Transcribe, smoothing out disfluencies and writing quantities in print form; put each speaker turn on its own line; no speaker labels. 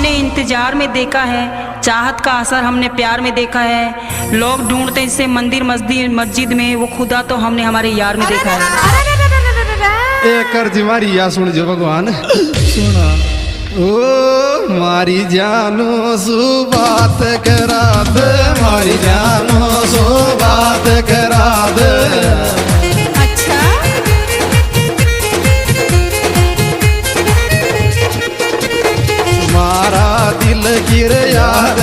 हमने इंतजार में देखा है, चाहत का असर हमने प्यार में देखा है। लोग ढूंढते इसे मंदिर मस्जिद में, वो खुदा तो हमने हमारे यार में देखा है।
एक अर्जी मारी या सुन जो भगवान सुना। ओ मारी जानो सु बात करा दे, मारी जानो सु बात करा दे।
अच्छा
मारा दिल गिर याद